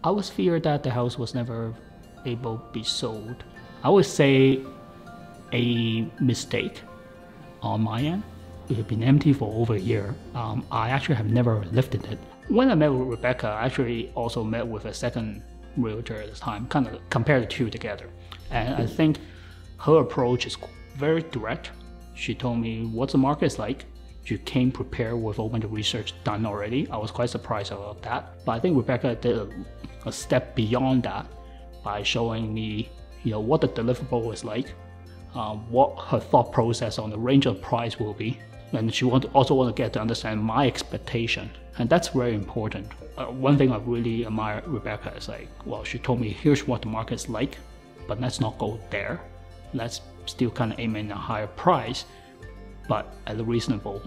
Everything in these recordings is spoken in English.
I was feared that the house was never able to be sold. I would say a mistake on my end. It had been empty for over a year. I actually have never lived in it. When I met with Rebecca, I actually also met with a second realtor at this time, kind of compared the two together. And I think her approach is very direct. She told me what the market is like. She came prepared with all the research done already. I was quite surprised about that. But I think Rebecca did a step beyond that by showing me, what the deliverable is like, what her thought process on the range of price will be. And she also want to get to understand my expectation. And that's very important. One thing I really admire Rebecca is she told me, here's what the market's like, but let's not go there. Let's still kind of aim in a higher price, but at a reasonable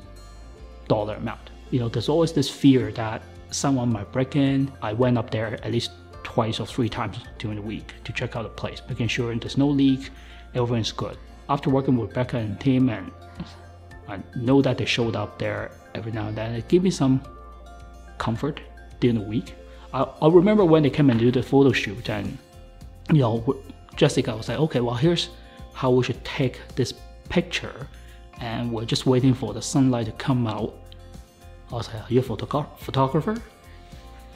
dollar amount. There's always this fear that someone might break in. I went up there at least twice or 3 times during the week to check out the place, making sure there's no leak, everything's good. After working with Rebecca and team, and I know that they showed up there every now and then, it gave me some comfort during the week. I remember when they came and do the photo shoot, and Jessica was like, okay, well, here's how we should take this picture, and we're just waiting for the sunlight to come out. I was like, are you a photographer?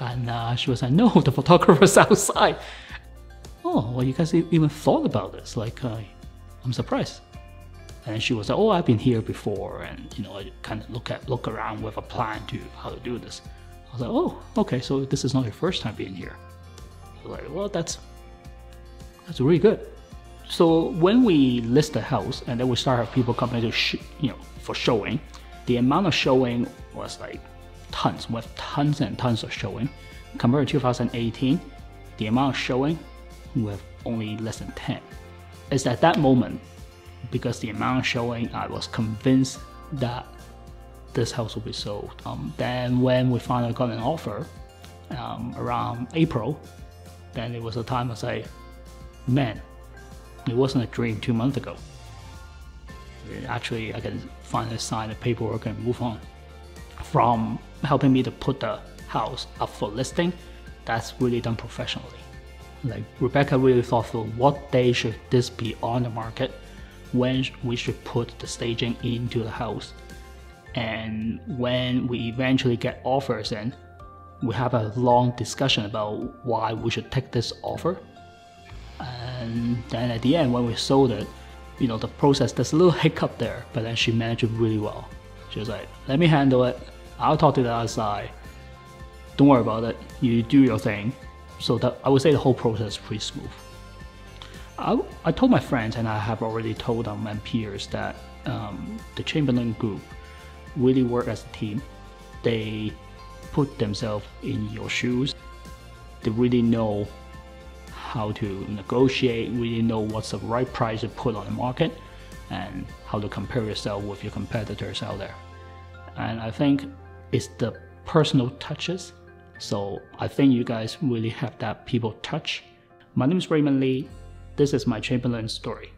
And she was like, no, the photographer's outside. Oh, well, you guys even thought about this. I'm surprised. And she was like, oh, I've been here before, and I kind of look around with a plan to how to do this. I was like, oh, okay, so this is not your first time being here. I was like, well, that's really good. So when we list the house and then we start having people coming to for showing, the amount of showing was tons. We have tons and tons of showing. Compared to 2018, the amount of showing, we have only less than 10. It's at that moment, because the amount of showing, I was convinced that this house will be sold. Then when we finally got an offer around April, then it was a time I was like, man, it wasn't a dream 2 months ago. Actually, I can finally sign the paperwork and move on. From helping me to put the house up for listing, that's really done professionally. Rebecca really thought through what day should this be on the market, when we should put the staging into the house. And when we eventually get offers in, we have a long discussion about why we should take this offer. And then at the end, when we sold it, the process, there's a little hiccup there, but then she managed it really well. She was like, let me handle it. I'll talk to the other side. Don't worry about it. You do your thing. So that, I would say the whole process is pretty smooth. I told my friends, and I have already told them and peers, that the Chamberlain Group really work as a team. They put themselves in your shoes. They really know how to negotiate, really know what's the right price to put on the market, and how to compare yourself with your competitors out there. And I think it's the personal touches. So I think you guys really have that people touch. My name is Raymond Lee. This is my Chamberlain story.